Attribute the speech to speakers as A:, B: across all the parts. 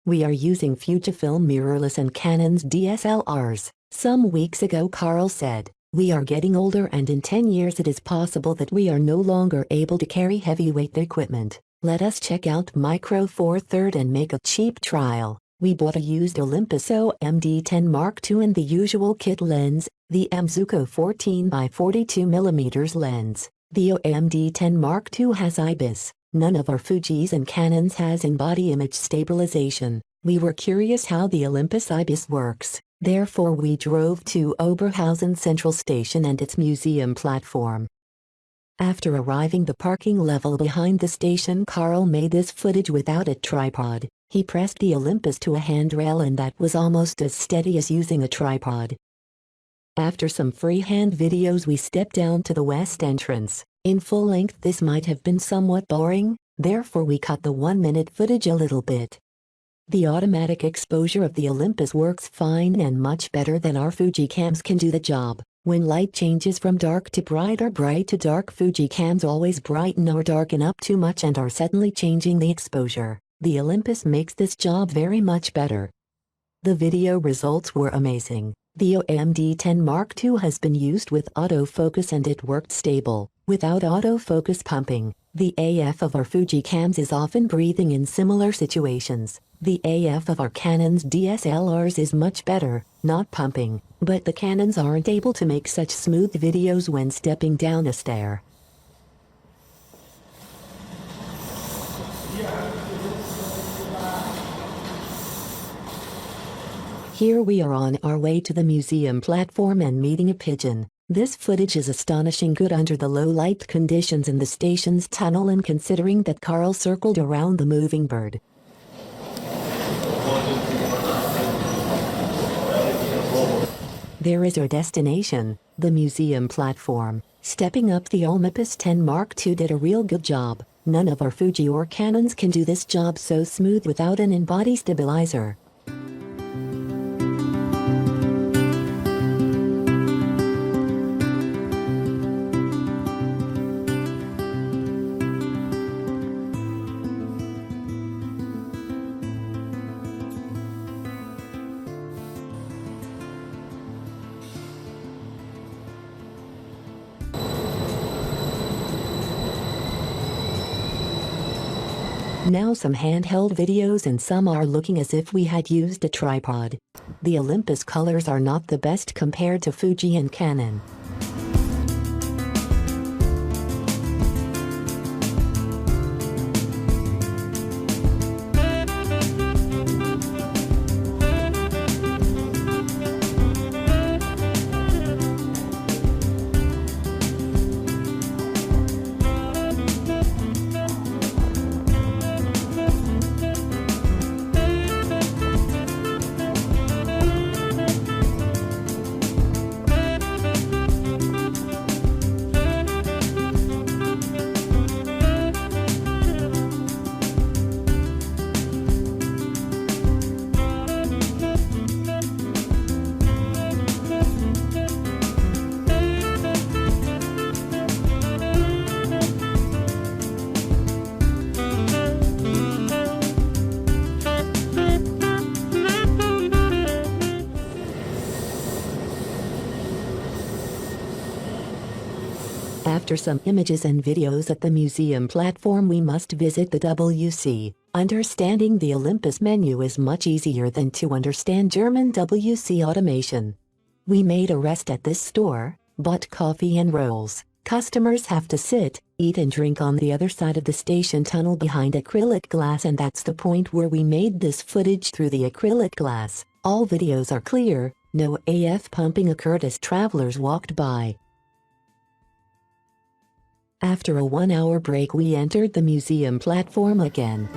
A: We are using Fujifilm mirrorless and Canon's DSLRs. Some weeks ago Carl said, "We are getting older and in 10 years it is possible that we are no longer able to carry heavyweight equipment. Let us check out Micro Four Third and make a cheap trial." We bought a used Olympus OMD10 Mark II and the usual kit lens, the Amzuko 14x42mm lens. The OMD10 Mark II has IBIS. None of our Fujis and Canons has in-body image stabilization. We were curious how the Olympus IBIS works, therefore we drove to Oberhausen Central Station and its museum platform. After arriving the parking level behind the station, Carl made this footage without a tripod. He pressed the Olympus to a handrail and that was almost as steady as using a tripod. After some freehand videos we stepped down to the west entrance. In full length this might have been somewhat boring, therefore we cut the 1-minute footage a little bit. The automatic exposure of the Olympus works fine and much better than our Fuji cams can do the job. When light changes from dark to bright or bright to dark, Fuji cams always brighten or darken up too much and are suddenly changing the exposure. The Olympus makes this job very much better. The video results were amazing. The OMD10 Mark II has been used with autofocus and it worked stable, without autofocus pumping. The AF of our Fuji cams is often breathing in similar situations. The AF of our Canon's DSLRs is much better, not pumping, but the Canons aren't able to make such smooth videos when stepping down a stair. Here we are on our way to the museum platform and meeting a pigeon. This footage is astonishing good under the low light conditions in the station's tunnel and considering that Carl circled around the moving bird. There is our destination, the museum platform. Stepping up the Olympus 10 Mark II did a real good job. None of our Fuji or Canons can do this job so smooth without an in-body stabilizer. Now some handheld videos and some are looking as if we had used a tripod. The Olympus colors are not the best compared to Fuji and Canon. After some images and videos at the museum platform, we must visit the WC. Understanding the Olympus menu is much easier than to understand German WC automation. We made a rest at this store, bought coffee and rolls. Customers have to sit, eat and drink on the other side of the station tunnel behind acrylic glass, and that's the point where we made this footage through the acrylic glass. All videos are clear, no AF pumping occurred as travelers walked by. After a 1-hour break we entered the museum platform again.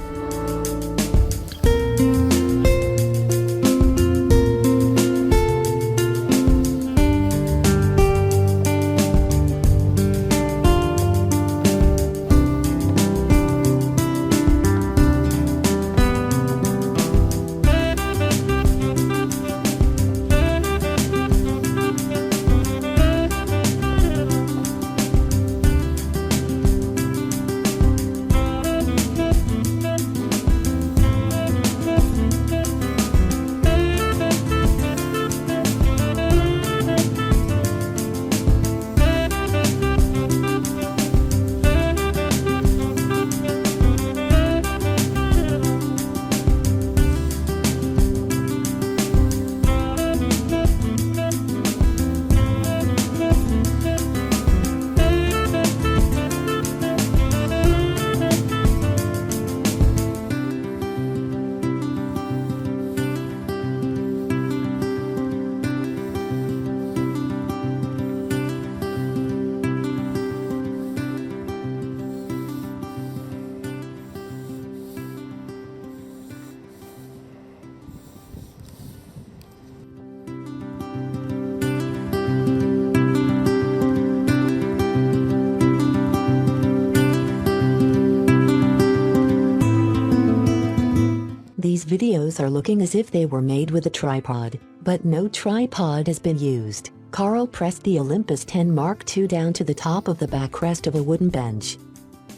A: These videos are looking as if they were made with a tripod, but no tripod has been used. Carl pressed the Olympus 10 Mark II down to the top of the backrest of a wooden bench.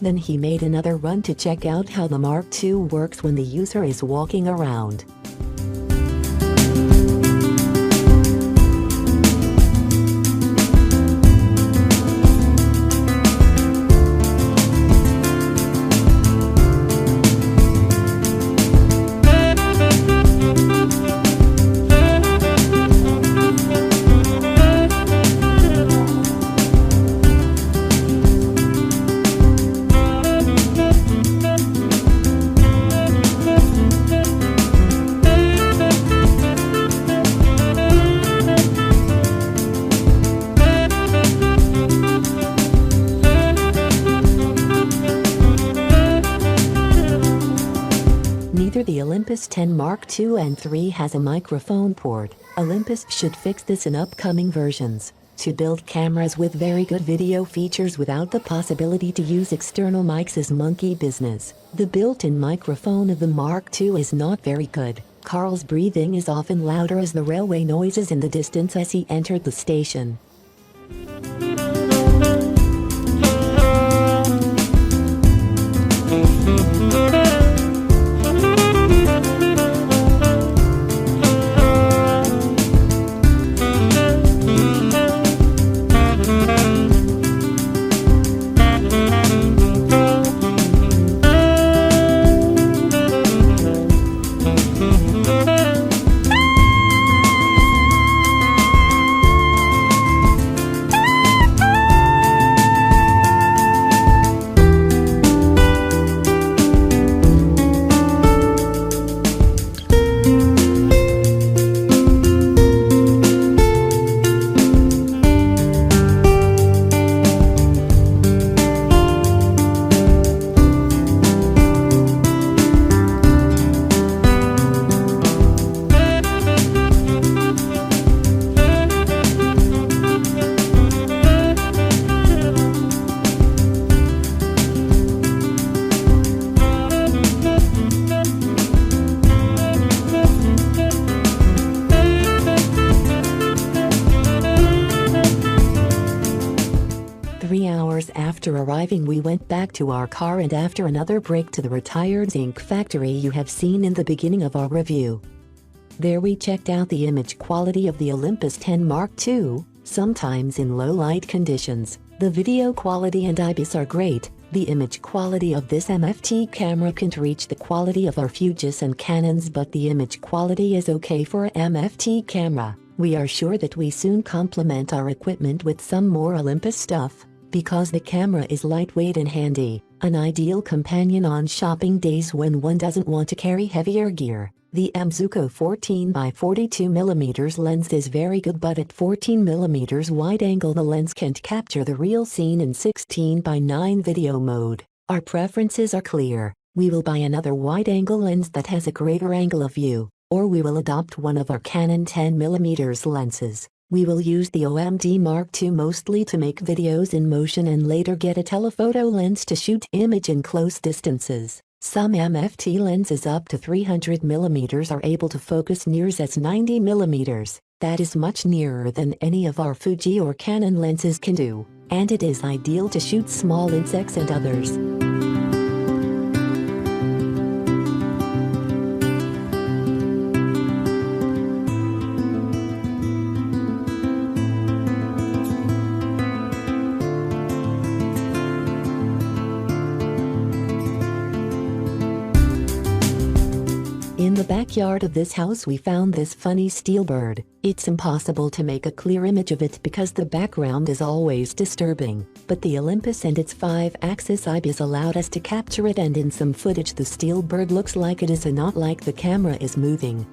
A: Then he made another run to check out how the Mark II works when the user is walking around. Neither the Olympus 10 Mark II and III has a microphone port. Olympus should fix this in upcoming versions. To build cameras with very good video features without the possibility to use external mics is monkey business. The built-in microphone of the Mark II is not very good. Carl's breathing is often louder as the railway noises in the distance as he entered the station. After arriving, we went back to our car, and after another break to the retired zinc factory you have seen in the beginning of our review. There we checked out the image quality of the Olympus 10 Mark II, sometimes in low light conditions. The video quality and IBIS are great. The image quality of this MFT camera can't reach the quality of our Fujis and Canons, but the image quality is okay for a MFT camera. We are sure that we soon complement our equipment with some more Olympus stuff, because the camera is lightweight and handy, an ideal companion on shopping days when one doesn't want to carry heavier gear. The Amzuko 14x42mm lens is very good, but at 14mm wide angle the lens can't capture the real scene in 16:9 video mode. Our preferences are clear. We will buy another wide angle lens that has a greater angle of view, or we will adopt one of our Canon 10mm lenses. We will use the OMD Mark II mostly to make videos in motion and later get a telephoto lens to shoot image in close distances. Some MFT lenses up to 300mm are able to focus near as 90mm. That is much nearer than any of our Fuji or Canon lenses can do, and it is ideal to shoot small insects and others. In the backyard of this house we found this funny steel bird. It's impossible to make a clear image of it because the background is always disturbing, but the Olympus and its 5-axis IBIS allowed us to capture it, and in some footage the steel bird looks like it is and not like the camera is moving.